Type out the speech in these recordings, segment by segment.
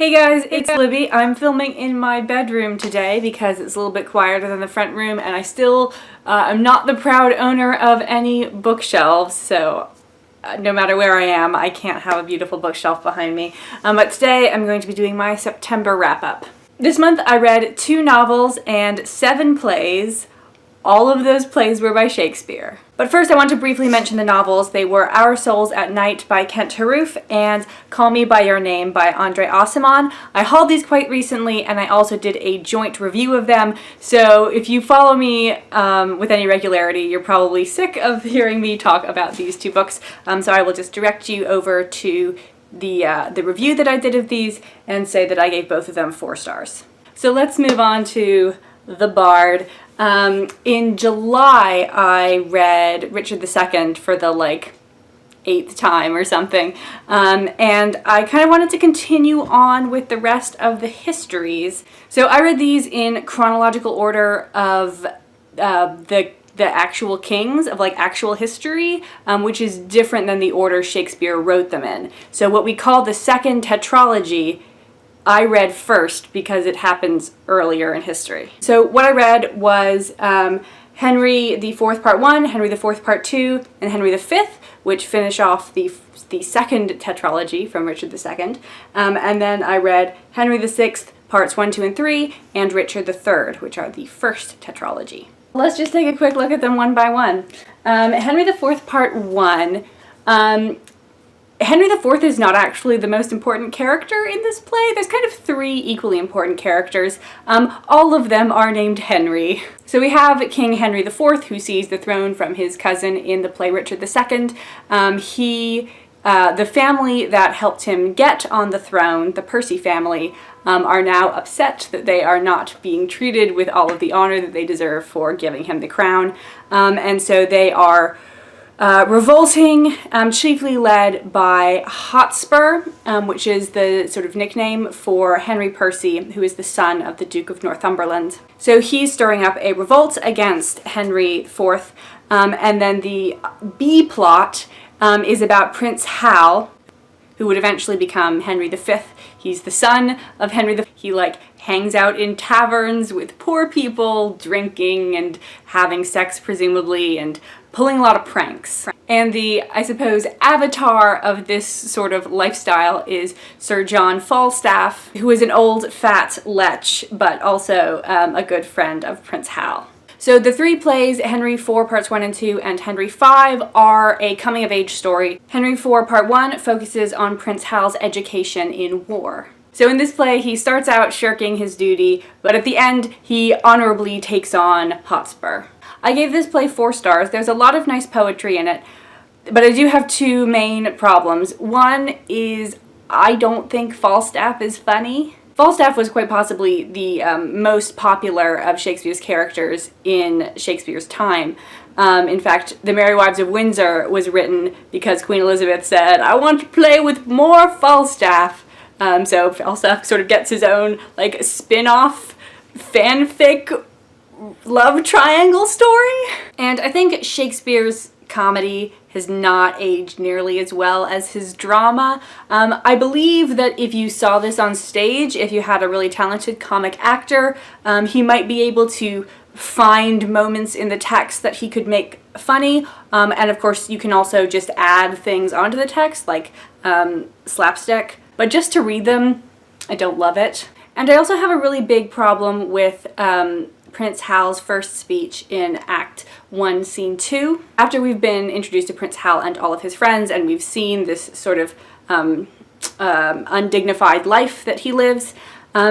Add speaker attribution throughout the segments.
Speaker 1: Hey guys, it's Libby. I'm filming in my bedroom today because it's a little bit quieter than the front room, and I still am not the proud owner of any bookshelves, so no matter where I am, I can't have a beautiful bookshelf behind me. But today I'm going to be doing my September wrap-up. This month I read 2 novels and 7 plays. All of those plays were by Shakespeare. But first I want to briefly mention the novels. They were Our Souls at Night by Kent Haruf and Call Me By Your Name by Andre Aciman. I hauled these quite recently, and I also did a joint review of them, so if you follow me with any regularity, you're probably sick of hearing me talk about these 2 books, so I will just direct you over to the review that I did of these and say that I gave both of them 4 stars. So let's move on to The Bard. In July, I read Richard II for the 8th time or something, and I kind of wanted to continue on with the rest of the histories. So I read these in chronological order of the actual kings, of actual history, which is different than the order Shakespeare wrote them in. So what we call the second tetralogy I read first because it happens earlier in history. So what I read was Henry IV Part 1, Henry IV Part 2, and Henry V, which finish off the second tetralogy from Richard II. And then I read Henry VI Parts 1, 2, and 3, and Richard III, which are the first tetralogy. Let's just take a quick look at them one by one. Henry IV Part 1. Henry IV is not actually the most important character in this play. There's kind of 3 equally important characters. All of them are named Henry. So we have King Henry IV, who sees the throne from his cousin in the play Richard II. The family that helped him get on the throne, the Percy family, are now upset that they are not being treated with all of the honor that they deserve for giving him the crown. And so they are revolting, chiefly led by Hotspur, which is the sort of nickname for Henry Percy, who is the son of the Duke of Northumberland. So he's stirring up a revolt against Henry IV, and then the B plot is about Prince Hal, who would eventually become Henry V. He's the son of Henry V. He hangs out in taverns with poor people, drinking and having sex presumably, and pulling a lot of pranks. And the, I suppose, avatar of this sort of lifestyle is Sir John Falstaff, who is an old fat lech, but also a good friend of Prince Hal. So the 3 plays, Henry IV Parts 1 and 2 and Henry V, are a coming-of-age story. Henry IV Part 1 focuses on Prince Hal's education in war. So in this play, he starts out shirking his duty, but at the end, he honorably takes on Hotspur. I gave this play 4 stars. There's a lot of nice poetry in it, but I do have 2 main problems. One is I don't think Falstaff is funny. Falstaff was quite possibly the most popular of Shakespeare's characters in Shakespeare's time. In fact, The Merry Wives of Windsor was written because Queen Elizabeth said, "I want to play with more Falstaff." So Falstaff sort of gets his own spin-off fanfic love triangle story. And I think Shakespeare's comedy has not aged nearly as well as his drama. I believe that if you saw this on stage, if you had a really talented comic actor, he might be able to find moments in the text that he could make funny, and of course you can also just add things onto the text, like slapstick. But just to read them, I don't love it. And I also have a really big problem with Prince Hal's first speech in Act 1, Scene 2. After we've been introduced to Prince Hal and all of his friends, and we've seen this sort of undignified life that he lives,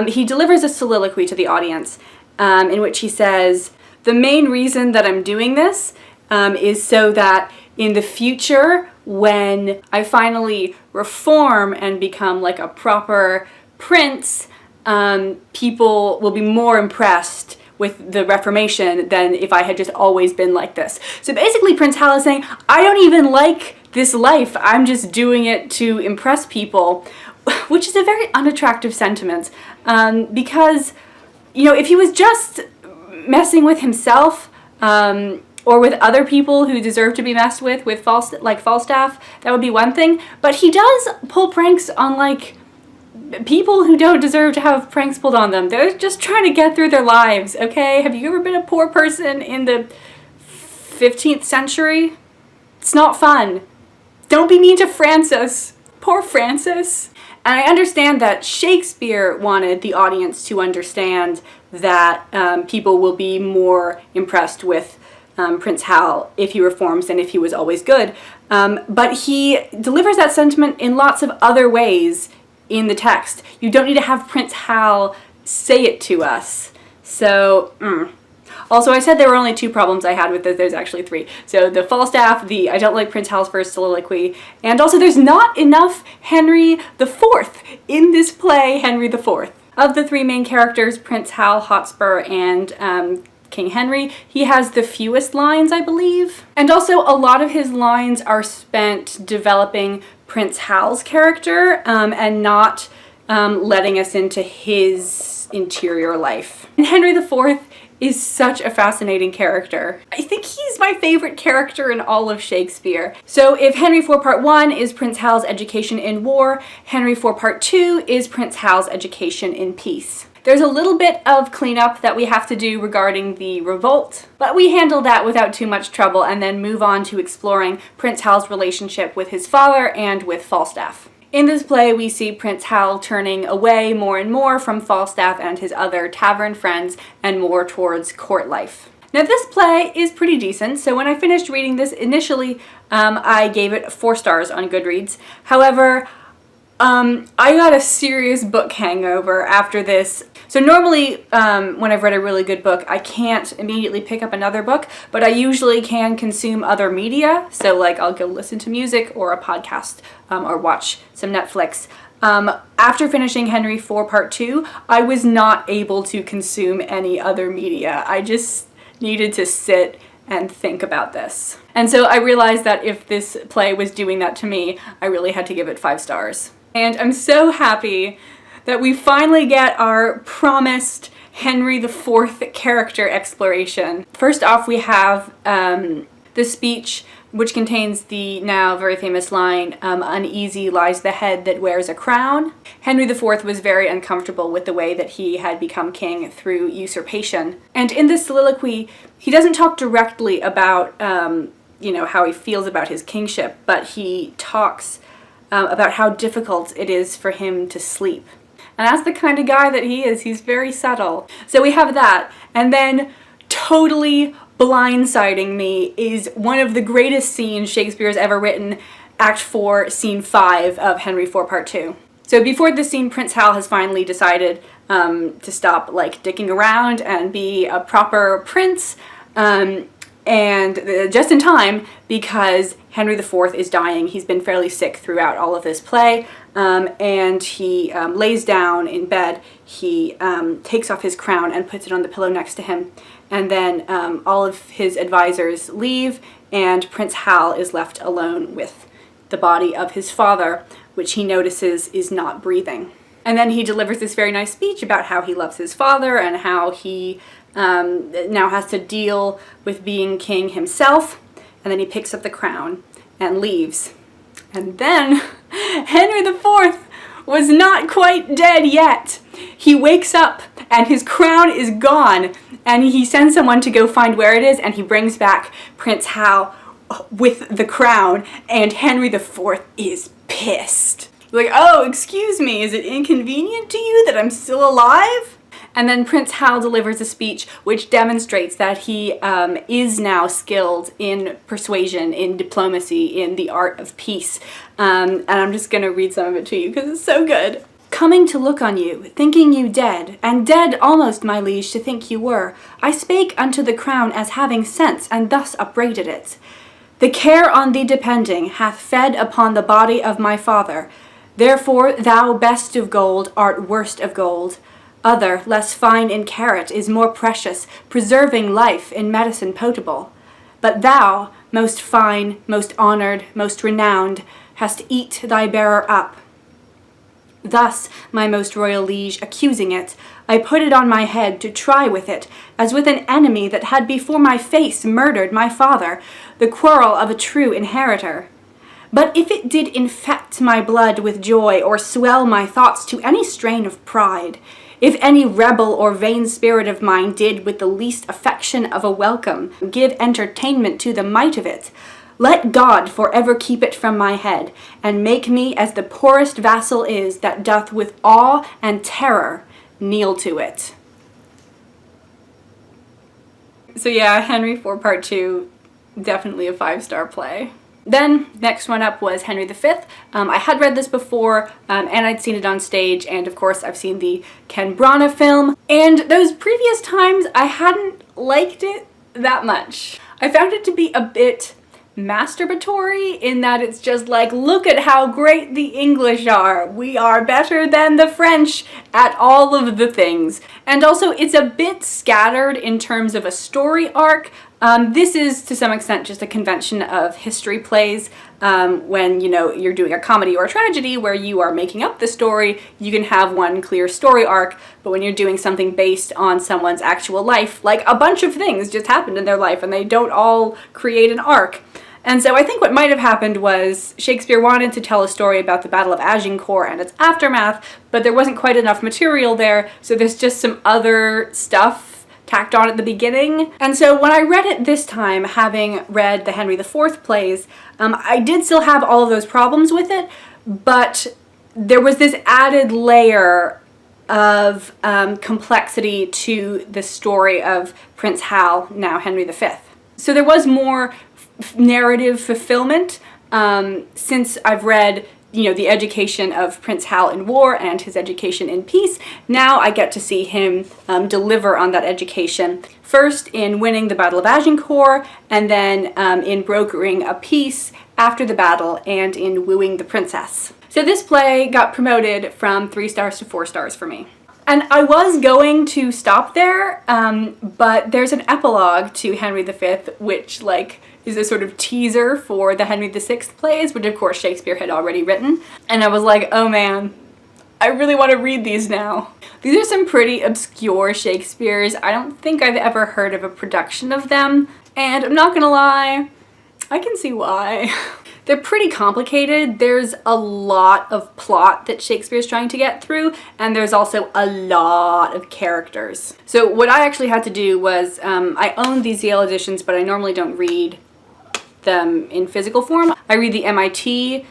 Speaker 1: he delivers a soliloquy to the audience in which he says, "The main reason that I'm doing this is so that in the future, when I finally reform and become a proper prince, people will be more impressed with the Reformation than if I had just always been like this." So basically Prince Hal is saying, I don't even like this life, I'm just doing it to impress people, which is a very unattractive sentiment, because, if he was just messing with himself, or with other people who deserve to be messed with Falstaff, that would be one thing, but he does pull pranks on people who don't deserve to have pranks pulled on them. They're just trying to get through their lives, okay? Have you ever been a poor person in the 15th century? It's not fun. Don't be mean to Francis. Poor Francis. And I understand that Shakespeare wanted the audience to understand that people will be more impressed with Prince Hal if he reforms than if he was always good. But he delivers that sentiment in lots of other ways in the text. You don't need to have Prince Hal say it to us. So, Also, I said there were only 2 problems I had with this. There's actually 3. So the Falstaff, I don't like Prince Hal's first soliloquy, and also there's not enough Henry IV in this play, Henry IV. Of the 3 main characters, Prince Hal, Hotspur, and King Henry, he has the fewest lines, I believe. And also, a lot of his lines are spent developing Prince Hal's character and not letting us into his interior life. And Henry IV is such a fascinating character. I think he's my favorite character in all of Shakespeare. So if Henry IV Part 1 is Prince Hal's education in war, Henry IV Part 2 is Prince Hal's education in peace. There's a little bit of cleanup that we have to do regarding the revolt, but we handle that without too much trouble and then move on to exploring Prince Hal's relationship with his father and with Falstaff. In this play, we see Prince Hal turning away more and more from Falstaff and his other tavern friends and more towards court life. Now, this play is pretty decent, so when I finished reading this initially, I gave it 4 stars on Goodreads. However, I got a serious book hangover after this. So normally, when I've read a really good book, I can't immediately pick up another book, but I usually can consume other media. So like I'll go listen to music or a podcast or watch some Netflix. After finishing Henry IV Part 2, I was not able to consume any other media. I just needed to sit and think about this. And so I realized that if this play was doing that to me, I really had to give it 5 stars. And I'm so happy that we finally get our promised Henry IV character exploration. First off, we have the speech, which contains the now very famous line, "Uneasy lies the head that wears a crown." Henry IV was very uncomfortable with the way that he had become king through usurpation. And in this soliloquy, he doesn't talk directly about, how he feels about his kingship, but he talks about how difficult it is for him to sleep. And that's the kind of guy that he is. He's very subtle. So we have that. And then totally blindsiding me is one of the greatest scenes Shakespeare has ever written, Act 4, Scene 5 of Henry IV Part 2. So before this scene, Prince Hal has finally decided to stop dicking around and be a proper prince. And just in time, because Henry IV is dying. He's been fairly sick throughout all of this play, and he lays down in bed. He takes off his crown and puts it on the pillow next to him, and then all of his advisors leave, and Prince Hal is left alone with the body of his father, which he notices is not breathing. And then he delivers this very nice speech about how he loves his father and how he now has to deal with being king himself, and then he picks up the crown and leaves. And then Henry IV was not quite dead yet. He wakes up and his crown is gone, and he sends someone to go find where it is, and he brings back Prince Hal with the crown, and Henry IV is pissed. Like, oh, excuse me, is it inconvenient to you that I'm still alive? And then Prince Hal delivers a speech which demonstrates that he is now skilled in persuasion, in diplomacy, in the art of peace. And I'm just going to read some of it to you because it's so good. "Coming to look on you, thinking you dead, and dead almost, my liege, to think you were, I spake unto the crown as having sense, and thus upbraided it. The care on thee depending hath fed upon the body of my father. Therefore thou best of gold art worst of gold. Other, less fine in carat, is more precious, preserving life in medicine potable. But thou, most fine, most honoured, most renowned, hast eat thy bearer up. Thus, my most royal liege, accusing it, I put it on my head to try with it, as with an enemy that had before my face murdered my father, the quarrel of a true inheritor. But if it did infect my blood with joy, or swell my thoughts to any strain of pride, if any rebel or vain spirit of mine did with the least affection of a welcome give entertainment to the might of it, let God for ever keep it from my head, and make me as the poorest vassal is that doth with awe and terror kneel to it. So yeah, Henry IV Part 2, definitely a 5-star play. Then, next one up was Henry V. I had read this before, and I'd seen it on stage, and of course I've seen the Ken Branagh film. And those previous times, I hadn't liked it that much. I found it to be a bit masturbatory in that it's just like, look at how great the English are. We are better than the French at all of the things. And also, it's a bit scattered in terms of a story arc. This is, to some extent, just a convention of history plays. When, you're doing a comedy or a tragedy where you are making up the story, you can have one clear story arc, but when you're doing something based on someone's actual life, like a bunch of things just happened in their life and they don't all create an arc. And so I think what might have happened was Shakespeare wanted to tell a story about the Battle of Agincourt and its aftermath, but there wasn't quite enough material there, so there's just some other stuff tacked on at the beginning. And so when I read it this time, having read the Henry IV plays, I did still have all of those problems with it, but there was this added layer of complexity to the story of Prince Hal, now Henry V. So there was more narrative fulfillment since I've read the education of Prince Hal in war and his education in peace. Now I get to see him deliver on that education, first in winning the Battle of Agincourt, and then in brokering a peace after the battle and in wooing the princess. So this play got promoted from 3 stars to 4 stars for me. And I was going to stop there, but there's an epilogue to Henry V, which is a sort of teaser for the Henry VI plays, which of course Shakespeare had already written. And I was like, oh man, I really want to read these now. These are some pretty obscure Shakespeares. I don't think I've ever heard of a production of them, and I'm not gonna lie, I can see why. They're pretty complicated. There's a lot of plot that Shakespeare's trying to get through, and there's also a lot of characters. So what I actually had to do was, I own these Yale editions, but I normally don't read them in physical form. I read the MIT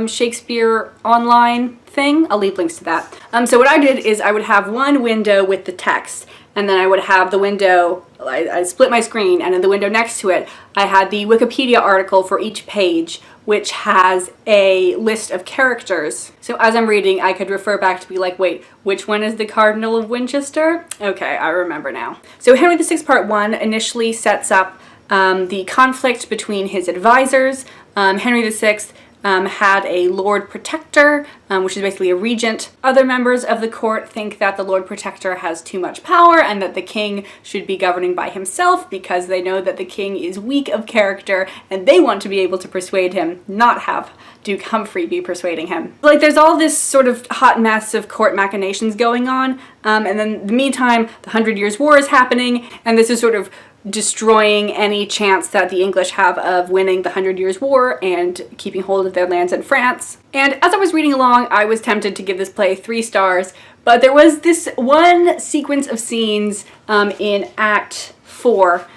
Speaker 1: Shakespeare online thing. I'll leave links to that. So what I did is I would have one window with the text, and then I would have the window, I split my screen, and in the window next to it, I had the Wikipedia article for each page, which has a list of characters. So as I'm reading, I could refer back to be like, wait, which one is the Cardinal of Winchester? Okay, I remember now. So Henry VI Part 1 initially sets up the conflict between his advisors. Henry VI had a Lord Protector, which is basically a regent. Other members of the court think that the Lord Protector has too much power and that the king should be governing by himself because they know that the king is weak of character and they want to be able to persuade him, not have Duke Humphrey be persuading him. There's all this sort of hot mess of court machinations going on, and then in the meantime, the 100 Years' War is happening, and this is sort of destroying any chance that the English have of winning the 100 Years' War and keeping hold of their lands in France. And as I was reading along, I was tempted to give this play 3 stars, but there was this one sequence of scenes in Act 4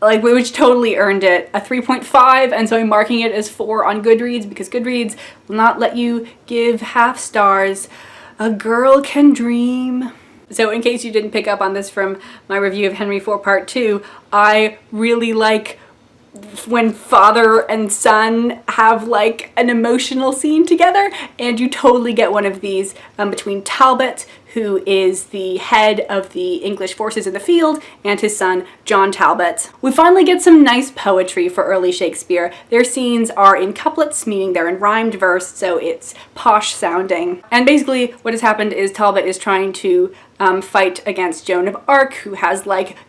Speaker 1: which totally earned it a 3.5, and so I'm marking it as 4 on Goodreads because Goodreads will not let you give half stars. A girl can dream. So in case you didn't pick up on this from my review of Henry IV Part 2, I really like when father and son have an emotional scene together, and you totally get one of these between Talbot, who is the head of the English forces in the field, and his son, John Talbot. We finally get some nice poetry for early Shakespeare. Their scenes are in couplets, meaning they're in rhymed verse, so it's posh sounding. And basically what has happened is Talbot is trying to fight against Joan of Arc, who has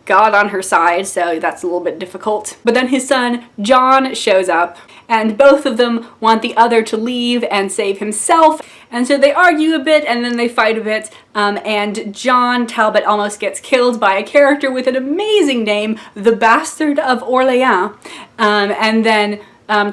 Speaker 1: God on her side, so that's a little bit difficult. But then his son, John, shows up, and both of them want the other to leave and save himself. And so they argue a bit, and then they fight a bit, and John Talbot almost gets killed by a character with an amazing name, the Bastard of Orleans. And then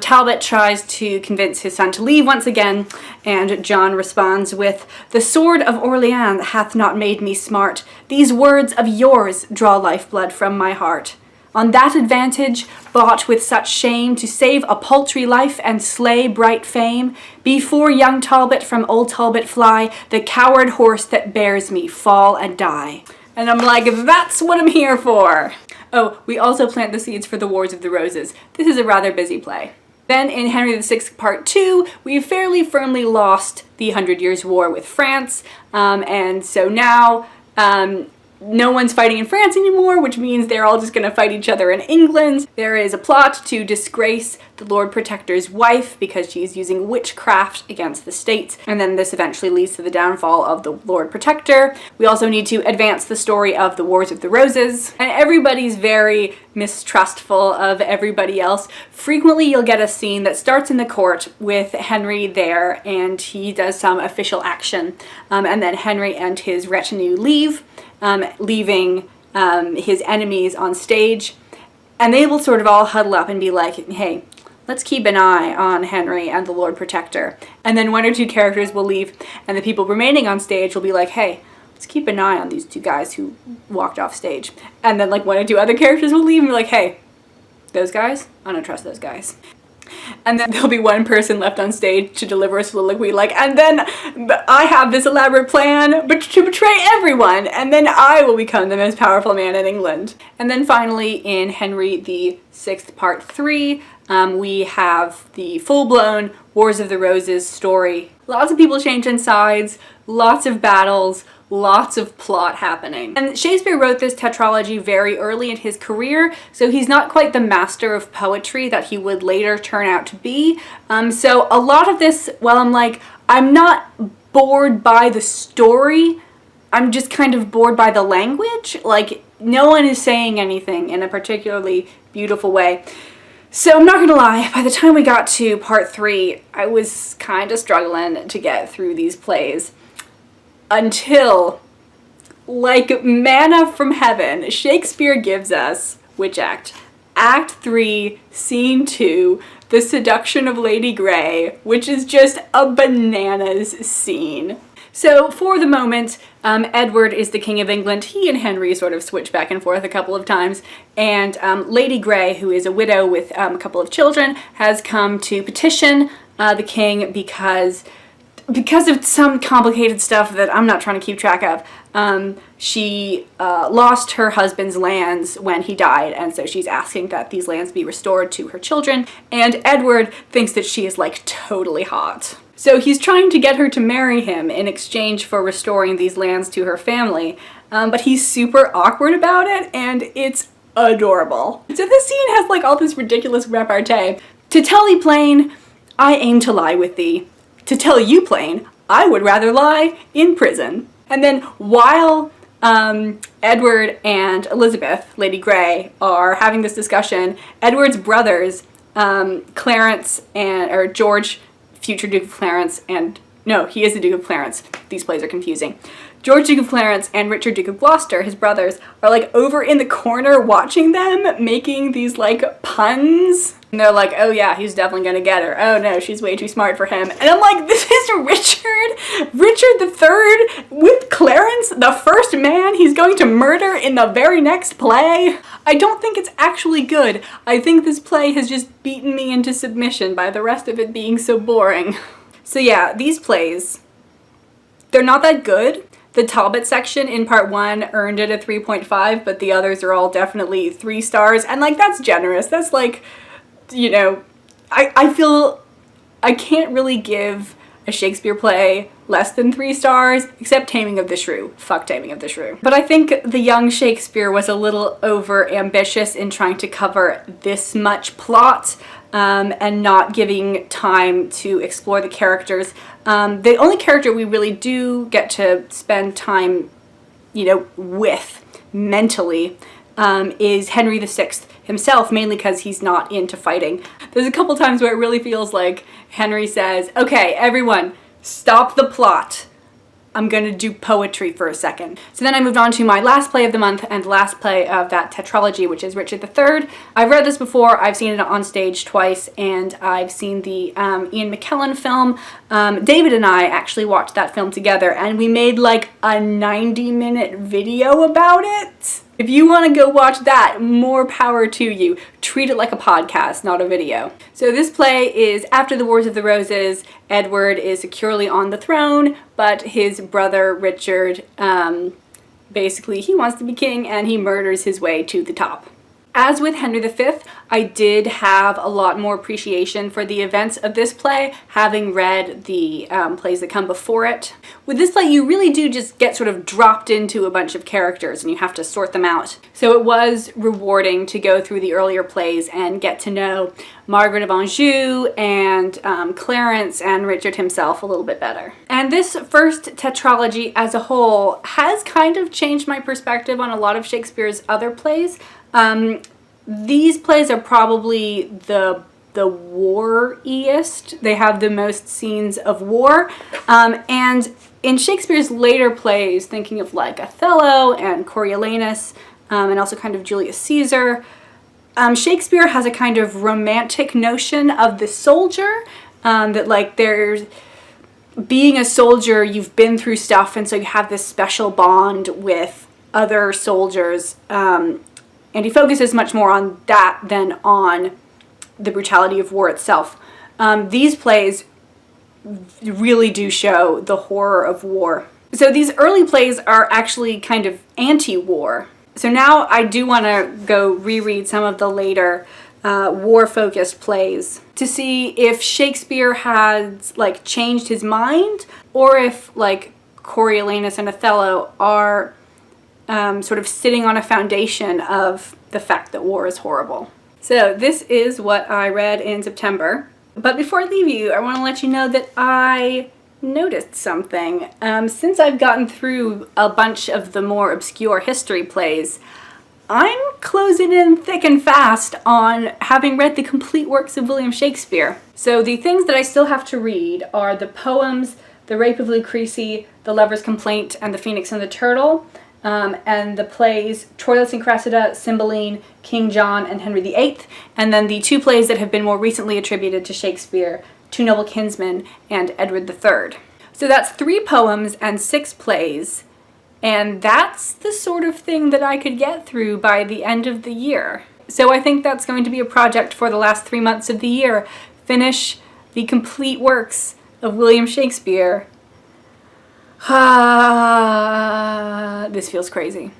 Speaker 1: Talbot tries to convince his son to leave once again, and John responds with, "The sword of Orleans hath not made me smart. These words of yours draw lifeblood from my heart. On that advantage, bought with such shame, to save a paltry life and slay bright fame, before young Talbot from old Talbot fly, the coward horse that bears me fall and die." And I'm like, that's what I'm here for. Oh, we also plant the seeds for the Wars of the Roses. This is a rather busy play. Then in Henry VI Part 2, we've fairly firmly lost the 100 Years' War with France, and so now no one's fighting in France anymore, which means they're all just gonna fight each other in England. There is a plot to disgrace the Lord Protector's wife because she's using witchcraft against the state, and then this eventually leads to the downfall of the Lord Protector. We also need to advance the story of the Wars of the Roses, and everybody's very mistrustful of everybody else. Frequently you'll get a scene that starts in the court with Henry there, and he does some official action, and then Henry and his retinue leave, leaving his enemies on stage, and they will sort of all huddle up and be like, hey, let's keep an eye on Henry and the Lord Protector. And then one or two characters will leave, and the people remaining on stage will be like, hey, let's keep an eye on these two guys who walked off stage. And then like one or two other characters will leave and be like, hey, those guys? I don't trust those guys. And then there'll be one person left on stage to deliver a soliloquy like, and then I have this elaborate plan but to betray everyone, and then I will become the most powerful man in England. And then finally in Henry VI Part 3, we have the full-blown Wars of the Roses story. Lots of people changing sides, lots of battles, lots of plot happening. And Shakespeare wrote this tetralogy very early in his career, so he's not quite the master of poetry that he would later turn out to be. So a lot of this, well, I'm not bored by the story, I'm just kind of bored by the language. Like, no one is saying anything in a particularly beautiful way. So I'm not gonna lie, by the time we got to Part 3, I was kind of struggling to get through these plays. Until, like manna from heaven, Shakespeare gives us, which act? Act 3, Scene 2, The Seduction of Lady Grey, which is just a bananas scene. So for the moment, Edward is the King of England. He and Henry sort of switch back and forth a couple of times, and Lady Grey, who is a widow with a couple of children, has come to petition the king because of some complicated stuff that I'm not trying to keep track of. She lost her husband's lands when he died, and so she's asking that these lands be restored to her children, and Edward thinks that she is like totally hot. So he's trying to get her to marry him in exchange for restoring these lands to her family, but he's super awkward about it, and it's adorable. So this scene has like all this ridiculous repartee. "To tell thee plain, I aim to lie with thee. To tell you plain, I would rather lie in prison." And then while Edward and Elizabeth, Lady Grey, are having this discussion, Edward's brothers, Clarence or George, future Duke of Clarence, and no, he is the Duke of Clarence. These plays are confusing. George, Duke of Clarence, and Richard, Duke of Gloucester, his brothers, are like over in the corner watching them, making these like puns. And they're like, oh yeah, he's definitely gonna get her. Oh no, she's way too smart for him. And I'm like, this is Richard III with Clarence, the first man he's going to murder in the very next play. I don't think it's actually good. I think this play has just beaten me into submission by the rest of it being so boring. So yeah, these plays, they're not that good. The Talbot section in Part 1 earned it a 3.5, but the others are all definitely 3 stars, and like, that's generous. That's like, you know, I feel I can't really give a Shakespeare play less than 3 stars, except Taming of the Shrew. Fuck Taming of the Shrew. But I think the young Shakespeare was a little over ambitious in trying to cover this much plot, and not giving time to explore the characters. The only character we really do get to spend time, you know, with mentally, is Henry VI himself, mainly because he's not into fighting. There's a couple times where it really feels like Henry says, okay, everyone, stop the plot. I'm going to do poetry for a second. So then I moved on to my last play of the month and last play of that tetralogy, which is Richard III. I've read this before, I've seen it on stage twice, and I've seen the Ian McKellen film. David and I actually watched that film together, and we made like a 90-minute video about it. If you want to go watch that, more power to you. Treat it like a podcast, not a video. So this play is after the Wars of the Roses. Edward is securely on the throne, but his brother Richard, basically he wants to be king and he murders his way to the top. As with Henry V, I did have a lot more appreciation for the events of this play, having read the plays that come before it. With this play, you really do just get sort of dropped into a bunch of characters and you have to sort them out. So it was rewarding to go through the earlier plays and get to know Margaret of Anjou and Clarence and Richard himself a little bit better. And this first tetralogy as a whole has kind of changed my perspective on a lot of Shakespeare's other plays. These plays are probably the war-iest. They have the most scenes of war. And in Shakespeare's later plays, thinking of like Othello and Coriolanus, and also kind of Julius Caesar, Shakespeare has a kind of romantic notion of the soldier, that like there's being a soldier, you've been through stuff, and so you have this special bond with other soldiers. And he focuses much more on that than on the brutality of war itself. These plays really do show the horror of war. So these early plays are actually kind of anti-war. So now I do want to go reread some of the later war-focused plays to see if Shakespeare has like changed his mind, or if like Coriolanus and Othello are sort of sitting on a foundation of the fact that war is horrible. So this is what I read in September. But before I leave you, I want to let you know that I noticed something. Since I've gotten through a bunch of the more obscure history plays, I'm closing in thick and fast on having read the complete works of William Shakespeare. So the things that I still have to read are the poems, The Rape of Lucrece, The Lover's Complaint, and The Phoenix and the Turtle. And the plays Troilus and Cressida, Cymbeline, King John, and Henry VIII, and then the two plays that have been more recently attributed to Shakespeare, Two Noble Kinsmen and Edward III. So that's 3 poems and 6 plays, and that's the sort of thing that I could get through by the end of the year. So I think that's going to be a project for the last 3 months of the year. Finish the complete works of William Shakespeare. This feels crazy.